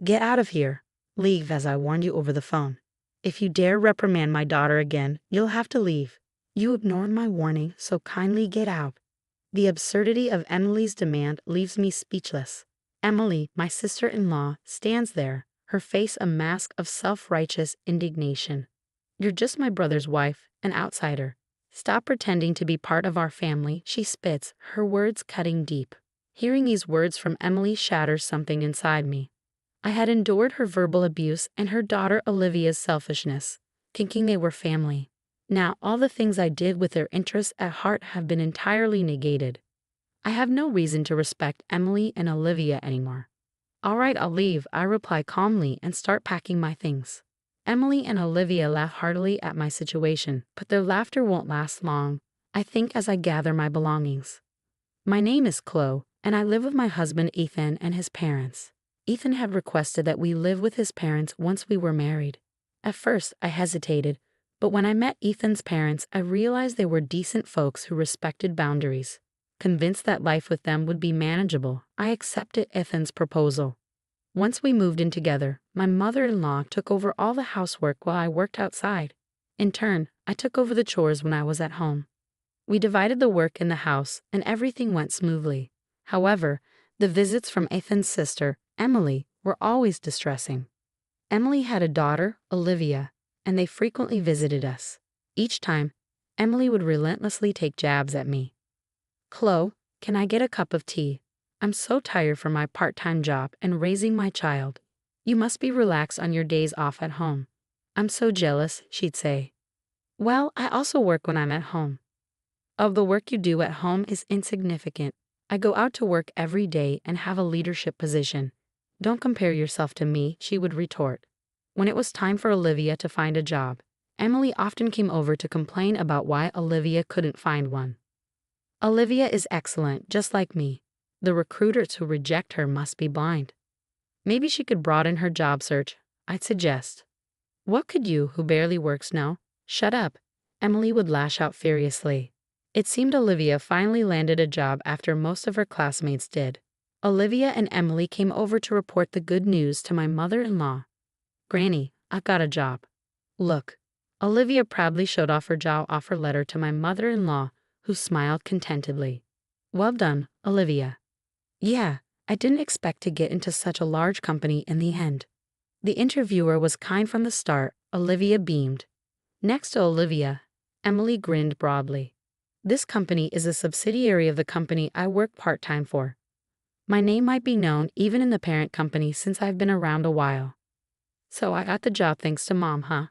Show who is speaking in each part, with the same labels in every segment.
Speaker 1: Get out of here. Leave as I warned you over the phone. If you dare reprimand my daughter again, you'll have to leave. You ignored my warning, so kindly get out. The absurdity of Emily's demand leaves me speechless. Emily, my sister-in-law, stands there, her face a mask of self-righteous indignation. You're just my brother's wife, an outsider. Stop pretending to be part of our family, she spits, her words cutting deep. Hearing these words from Emily shatters something inside me. I had endured her verbal abuse and her daughter Olivia's selfishness, thinking they were family. Now all the things I did with their interests at heart have been entirely negated. I have no reason to respect Emily and Olivia anymore. All right, I'll leave, I reply calmly and start packing my things. Emily and Olivia laugh heartily at my situation, but their laughter won't last long, I think, as I gather my belongings. My name is Chloe, and I live with my husband Ethan and his parents. Ethan had requested that we live with his parents once we were married. At first, I hesitated, but when I met Ethan's parents, I realized they were decent folks who respected boundaries. Convinced that life with them would be manageable, I accepted Ethan's proposal. Once we moved in together, my mother-in-law took over all the housework while I worked outside. In turn, I took over the chores when I was at home. We divided the work in the house, and everything went smoothly. However, the visits from Ethan's sister, Emily, were always distressing. Emily had a daughter, Olivia, and they frequently visited us. Each time, Emily would relentlessly take jabs at me. Chloe, can I get a cup of tea? I'm so tired from my part-time job and raising my child. You must be relaxed on your days off at home. I'm so jealous, she'd say. Well, I also work when I'm at home. Of the work you do at home is insignificant. I go out to work every day and have a leadership position. Don't compare yourself to me, she would retort. When it was time for Olivia to find a job, Emily often came over to complain about why Olivia couldn't find one. Olivia is excellent, just like me. The recruiters who reject her must be blind. Maybe she could broaden her job search, I'd suggest. What could you, who barely works, know? Shut up, Emily would lash out furiously. It seemed Olivia finally landed a job after most of her classmates did. Olivia and Emily came over to report the good news to my mother-in-law. Granny, I've got a job. Look. Olivia proudly showed off her job offer letter to my mother-in-law, who smiled contentedly. Well done, Olivia. Yeah, I didn't expect to get into such a large company in the end. The interviewer was kind from the start, Olivia beamed. Next to Olivia, Emily grinned broadly. This company is a subsidiary of the company I work part-time for. My name might be known even in the parent company since I've been around a while. So I got the job thanks to Mom, huh?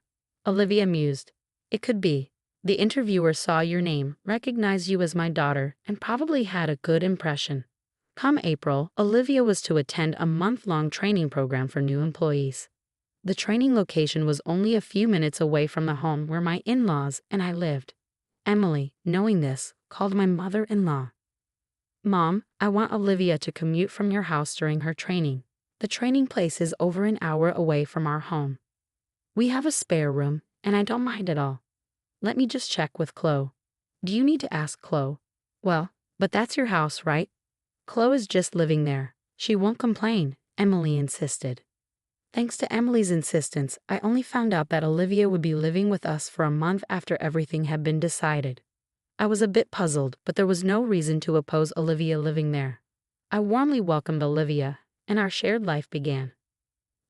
Speaker 1: Olivia mused. It could be. The interviewer saw your name, recognized you as my daughter, and probably had a good impression. Come April, Olivia was to attend a month-long training program for new employees. The training location was only a few minutes away from the home where my in-laws and I lived. Emily, knowing this, called my mother-in-law. Mom, I want Olivia to commute from your house during her training. The training place is over an hour away from our home. We have a spare room, and I don't mind at all. Let me just check with Chloe. Do you need to ask Chloe? Well, but that's your house, right? Chloe is just living there. She won't complain, Emily insisted. Thanks to Emily's insistence, I only found out that Olivia would be living with us for a month after everything had been decided. I was a bit puzzled, but there was no reason to oppose Olivia living there. I warmly welcomed Olivia, and our shared life began.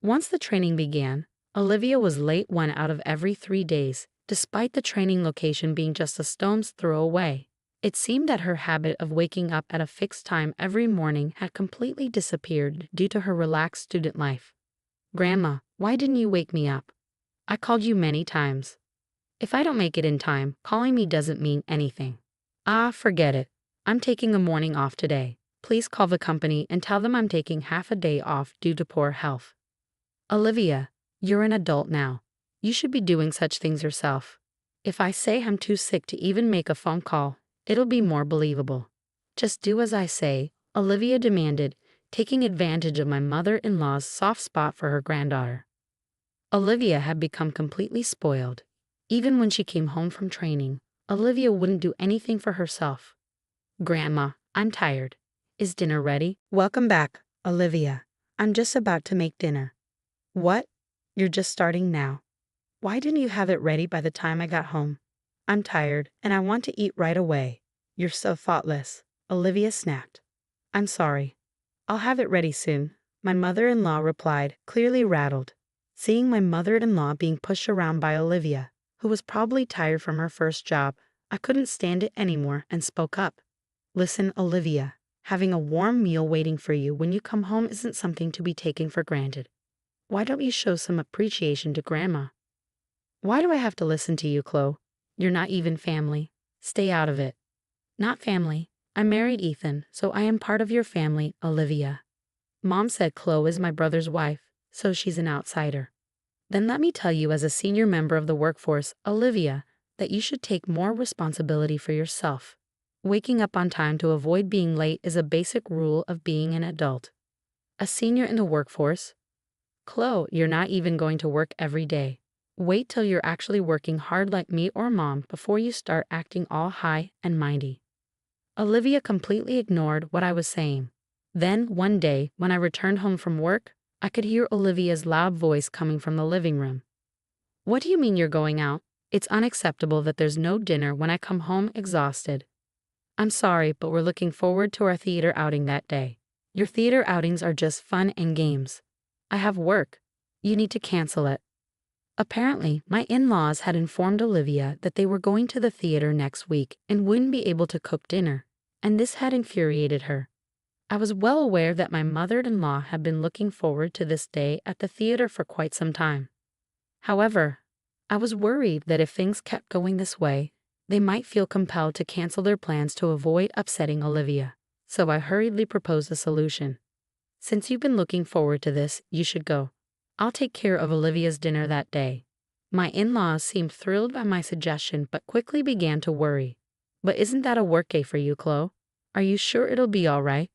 Speaker 1: Once the training began, Olivia was late 1 out of every 3 days, despite the training location being just a stone's throw away. It seemed that her habit of waking up at a fixed time every morning had completely disappeared due to her relaxed student life. Grandma, why didn't you wake me up? I called you many times. If I don't make it in time, calling me doesn't mean anything. Ah, forget it. I'm taking a morning off today. Please call the company and tell them I'm taking half a day off due to poor health. Olivia, you're an adult now. You should be doing such things yourself. If I say I'm too sick to even make a phone call, it'll be more believable. Just do as I say, Olivia demanded, taking advantage of my mother-in-law's soft spot for her granddaughter. Olivia had become completely spoiled. Even when she came home from training, Olivia wouldn't do anything for herself. Grandma, I'm tired. Is dinner ready? Welcome back, Olivia. I'm just about to make dinner. What? You're just starting now. Why didn't you have it ready by the time I got home? I'm tired, and I want to eat right away. You're so thoughtless, Olivia snapped. I'm sorry. I'll have it ready soon, my mother-in-law replied, clearly rattled. Seeing my mother-in-law being pushed around by Olivia, who was probably tired from her first job, I couldn't stand it anymore and spoke up. Listen, Olivia, having a warm meal waiting for you when you come home isn't something to be taken for granted. Why don't you show some appreciation to Grandma? Why do I have to listen to you, Chloe? You're not even family. Stay out of it. Not family. I married Ethan, so I am part of your family, Olivia. Mom said Chloe is my brother's wife, so she's an outsider. Then let me tell you as a senior member of the workforce, Olivia, that you should take more responsibility for yourself. Waking up on time to avoid being late is a basic rule of being an adult. A senior in the workforce? Chloe, you're not even going to work every day. Wait till you're actually working hard like me or Mom before you start acting all high and mighty. Olivia completely ignored what I was saying. Then, one day, when I returned home from work, I could hear Olivia's loud voice coming from the living room. What do you mean you're going out? It's unacceptable that there's no dinner when I come home exhausted. I'm sorry, but we're looking forward to our theater outing that day. Your theater outings are just fun and games. I have work. You need to cancel it. Apparently, my in-laws had informed Olivia that they were going to the theater next week and wouldn't be able to cook dinner, and this had infuriated her. I was well aware that my mother-in-law had been looking forward to this day at the theater for quite some time. However, I was worried that if things kept going this way, they might feel compelled to cancel their plans to avoid upsetting Olivia, so I hurriedly proposed a solution. Since you've been looking forward to this, you should go. I'll take care of Olivia's dinner that day. My in-laws seemed thrilled by my suggestion but quickly began to worry. But isn't that a workday for you, Chloe? Are you sure it'll be all right?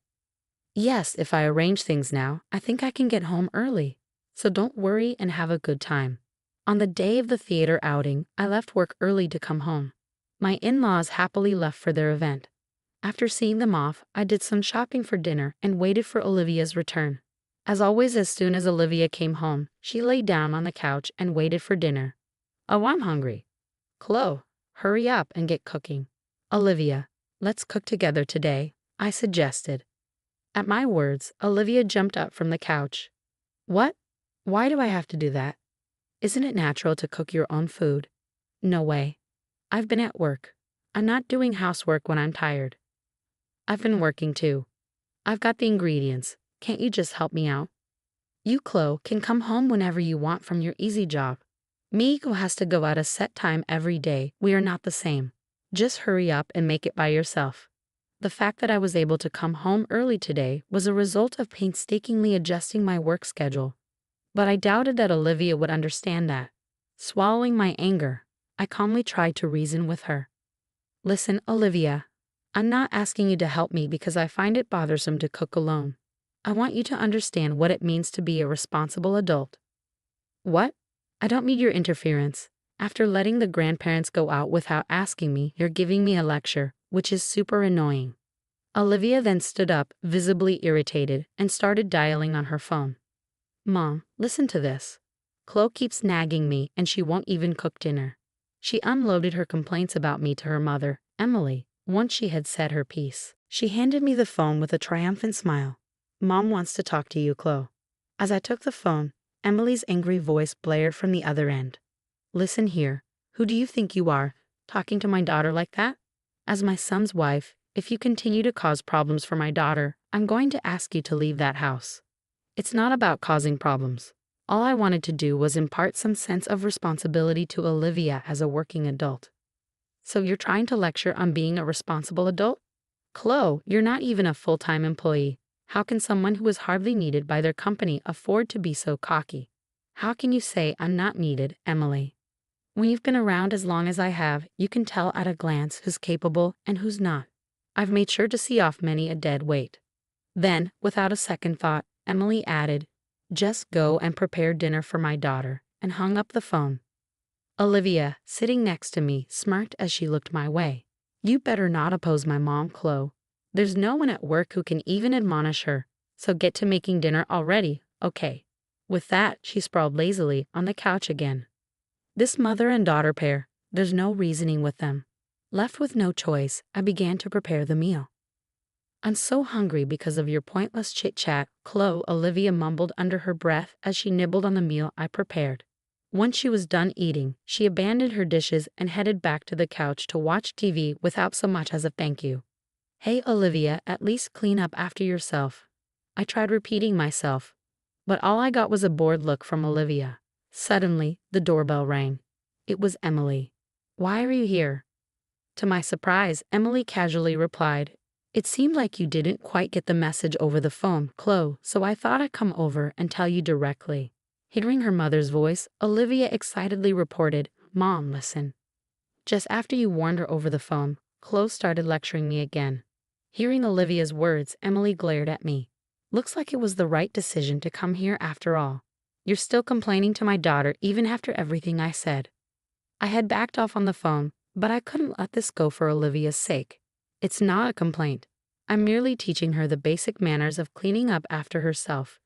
Speaker 1: Yes, if I arrange things now, I think I can get home early. So don't worry and have a good time. On the day of the theater outing, I left work early to come home. My in-laws happily left for their event. After seeing them off, I did some shopping for dinner and waited for Olivia's return. As always, as soon as Olivia came home, she lay down on the couch and waited for dinner. Oh, I'm hungry. Chloe, hurry up and get cooking. Olivia, let's cook together today, I suggested. At my words, Olivia jumped up from the couch. What? Why do I have to do that? Isn't it natural to cook your own food? No way. I've been at work. I'm not doing housework when I'm tired. I've been working too. I've got the ingredients. Can't you just help me out? You, Chloe, can come home whenever you want from your easy job. Me, who has to go at a set time every day, we are not the same. Just hurry up and make it by yourself. The fact that I was able to come home early today was a result of painstakingly adjusting my work schedule. But I doubted that Olivia would understand that. Swallowing my anger, I calmly tried to reason with her. Listen, Olivia, I'm not asking you to help me because I find it bothersome to cook alone. I want you to understand what it means to be a responsible adult. What? I don't need your interference. After letting the grandparents go out without asking me, you're giving me a lecture, which is super annoying. Olivia then stood up, visibly irritated, and started dialing on her phone. Mom, listen to this. Chloe keeps nagging me and she won't even cook dinner. She unloaded her complaints about me to her mother, Emily, once she had said her piece. She handed me the phone with a triumphant smile. Mom wants to talk to you, Chloe. As I took the phone, Emily's angry voice blared from the other end. Listen here, who do you think you are, talking to my daughter like that? As my son's wife, if you continue to cause problems for my daughter, I'm going to ask you to leave that house. It's not about causing problems. All I wanted to do was impart some sense of responsibility to Olivia as a working adult. So you're trying to lecture on being a responsible adult? Chloe, you're not even a full-time employee. How can someone who is hardly needed by their company afford to be so cocky? How can you say I'm not needed, Emily? When you've been around as long as I have, you can tell at a glance who's capable and who's not. I've made sure to see off many a dead weight. Then, without a second thought, Emily added, just go and prepare dinner for my daughter, and hung up the phone. Olivia, sitting next to me, smirked as she looked my way. You better not oppose my mom, Chloe. There's no one at work who can even admonish her, So get to making dinner already, okay. With that, she sprawled lazily on the couch again. This mother and daughter pair, there's no reasoning with them. Left with no choice, I began to prepare the meal. I'm so hungry because of your pointless chit-chat, Chloe, Olivia mumbled under her breath as she nibbled on the meal I prepared. Once she was done eating, she abandoned her dishes and headed back to the couch to watch TV without so much as a thank you. Hey Olivia, at least clean up after yourself. I tried repeating myself, but all I got was a bored look from Olivia. Suddenly, the doorbell rang. It was Emily. Why are you here? To my surprise, Emily casually replied, it seemed like you didn't quite get the message over the phone, Chloe, so I thought I'd come over and tell you directly. Hearing her mother's voice, Olivia excitedly reported, Mom, listen. Just after you warned her over the phone, Chloe started lecturing me again. Hearing Olivia's words, Emily glared at me. Looks like it was the right decision to come here after all. You're still complaining to my daughter even after everything I said. I had backed off on the phone, but I couldn't let this go for Olivia's sake. It's not a complaint. I'm merely teaching her the basic manners of cleaning up after herself,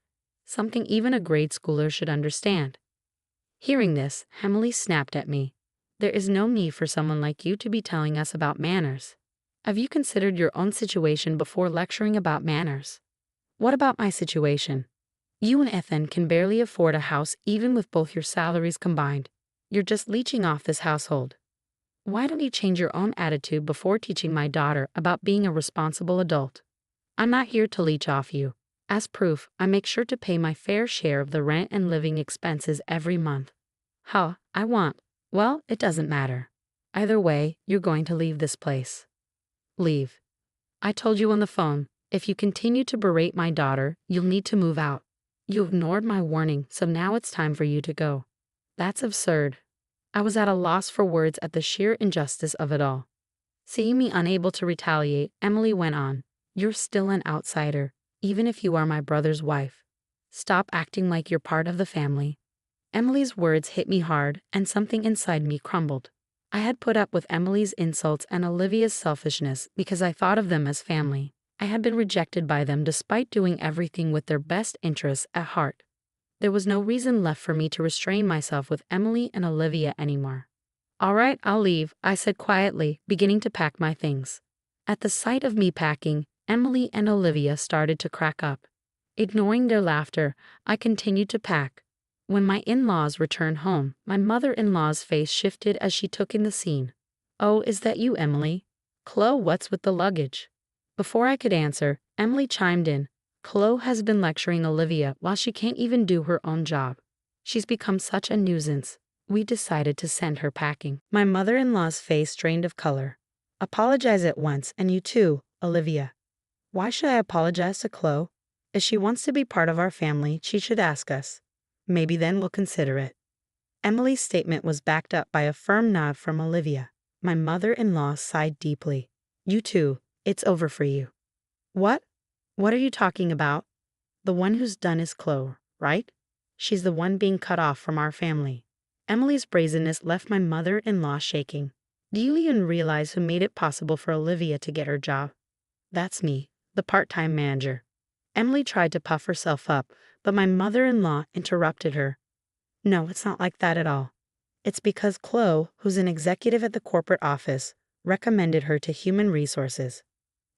Speaker 1: something even a grade schooler should understand. Hearing this, Emily snapped at me. There is no need for someone like you to be telling us about manners. Have you considered your own situation before lecturing about manners? What about my situation? You and Ethan can barely afford a house even with both your salaries combined. You're just leeching off this household. Why don't you change your own attitude before teaching my daughter about being a responsible adult? I'm not here to leech off you. As proof, I make sure to pay my fair share of the rent and living expenses every month. I want. Well, it doesn't matter. Either way, you're going to leave this place. Leave. I told you on the phone, if you continue to berate my daughter, you'll need to move out. You ignored my warning, so now it's time for you to go. That's absurd. I was at a loss for words at the sheer injustice of it all. Seeing me unable to retaliate, Emily went on, you're still an outsider, even if you are my brother's wife. Stop acting like you're part of the family. Emily's words hit me hard, and something inside me crumbled. I had put up with Emily's insults and Olivia's selfishness because I thought of them as family. I had been rejected by them despite doing everything with their best interests at heart. There was no reason left for me to restrain myself with Emily and Olivia anymore. All right, I'll leave, I said quietly, beginning to pack my things. At the sight of me packing, Emily and Olivia started to crack up. Ignoring their laughter, I continued to pack. When my in-laws returned home, my mother-in-law's face shifted as she took in the scene. Oh, is that you, Emily? Chloe, what's with the luggage? Before I could answer, Emily chimed in. Chloe has been lecturing Olivia while she can't even do her own job. She's become such a nuisance. We decided to send her packing. My mother-in-law's face drained of color. Apologize at once, and you too, Olivia. Why should I apologize to Chloe? If she wants to be part of our family, she should ask us. Maybe then we'll consider it. Emily's statement was backed up by a firm nod from Olivia. My mother-in-law sighed deeply. You too, it's over for you. What? What are you talking about? The one who's done is Chloe, right? She's the one being cut off from our family. Emily's brazenness left my mother-in-law shaking. Do you even realize who made it possible for Olivia to get her job? That's me, the part-time manager. Emily tried to puff herself up, but my mother-in-law interrupted her. No, it's not like that at all. It's because Chloe, who's an executive at the corporate office, recommended her to human resources.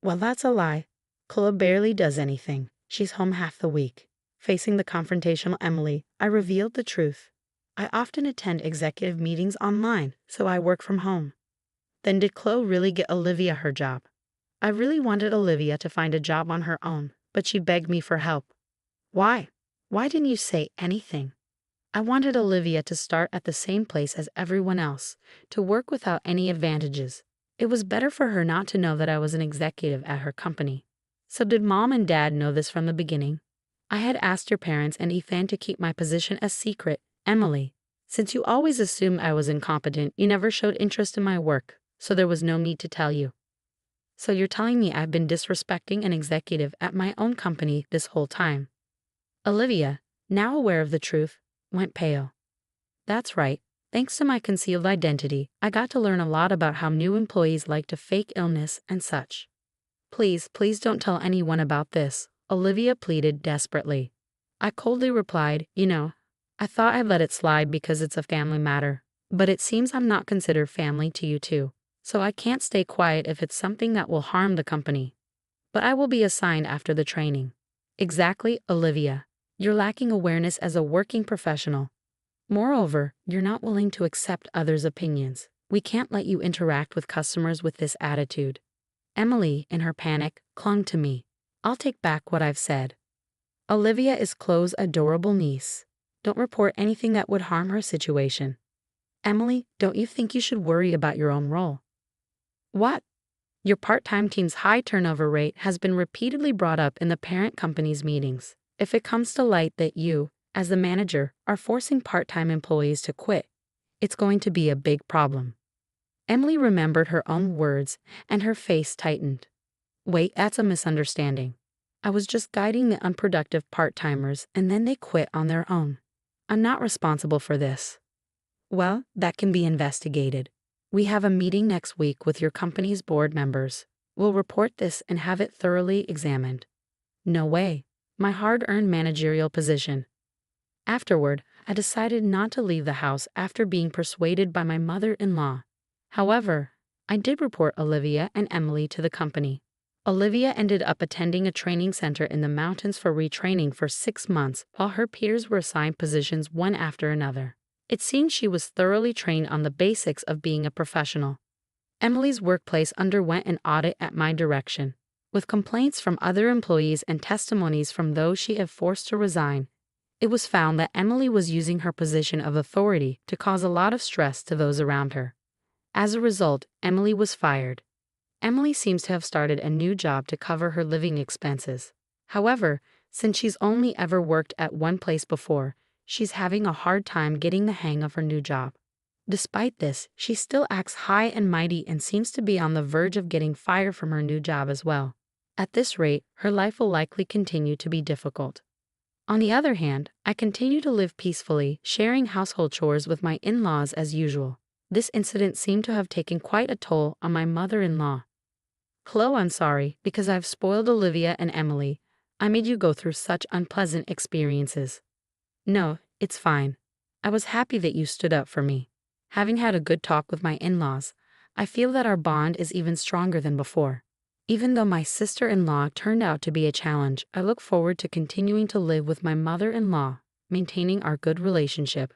Speaker 1: Well, that's a lie. Chloe barely does anything. She's home half the week. Facing the confrontational Emily, I revealed the truth. I often attend executive meetings online, so I work from home. Then did Chloe really get Olivia her job? I really wanted Olivia to find a job on her own, but she begged me for help. Why? Why didn't you say anything? I wanted Olivia to start at the same place as everyone else, to work without any advantages. It was better for her not to know that I was an executive at her company. So did Mom and Dad know this from the beginning? I had asked your parents and Ethan to keep my position a secret. Emily, since you always assumed I was incompetent, you never showed interest in my work, so there was no need to tell you. So you're telling me I've been disrespecting an executive at my own company this whole time? Olivia, now aware of the truth, went pale. That's right. Thanks to my concealed identity, I got to learn a lot about how new employees like to fake illness and such. Please don't tell anyone about this, Olivia pleaded desperately. I coldly replied, I thought I'd let it slide because it's a family matter, but it seems I'm not considered family to you too, so I can't stay quiet if it's something that will harm the company. But I will be assigned after the training. Exactly, Olivia. You're lacking awareness as a working professional. Moreover, you're not willing to accept others' opinions. We can't let you interact with customers with this attitude. Emily, in her panic, clung to me. I'll take back what I've said. Olivia is Chloe's adorable niece. Don't report anything that would harm her situation. Emily, don't you think you should worry about your own role? What? Your part-time team's high turnover rate has been repeatedly brought up in the parent company's meetings. If it comes to light that you, as the manager, are forcing part-time employees to quit, it's going to be a big problem. Emily remembered her own words, and her face tightened. Wait, that's a misunderstanding. I was just guiding the unproductive part-timers, and then they quit on their own. I'm not responsible for this. Well, that can be investigated. We have a meeting next week with your company's board members. We'll report this and have it thoroughly examined. No way. My hard-earned managerial position. Afterward, I decided not to leave the house after being persuaded by my mother-in-law. However, I did report Olivia and Emily to the company. Olivia ended up attending a training center in the mountains for retraining for 6 months, while her peers were assigned positions one after another. It seemed she was thoroughly trained on the basics of being a professional. Emily's workplace underwent an audit at my direction. With complaints from other employees and testimonies from those she had forced to resign, it was found that Emily was using her position of authority to cause a lot of stress to those around her. As a result, Emily was fired. Emily seems to have started a new job to cover her living expenses. However, since she's only ever worked at one place before, she's having a hard time getting the hang of her new job. Despite this, she still acts high and mighty and seems to be on the verge of getting fired from her new job as well. At this rate, her life will likely continue to be difficult. On the other hand, I continue to live peacefully, sharing household chores with my in-laws as usual. This incident seemed to have taken quite a toll on my mother-in-law. Chloe, I'm sorry, because I've spoiled Olivia and Emily. I made you go through such unpleasant experiences. No, it's fine. I was happy that you stood up for me. Having had a good talk with my in-laws, I feel that our bond is even stronger than before. Even though my sister-in-law turned out to be a challenge, I look forward to continuing to live with my mother-in-law, maintaining our good relationship.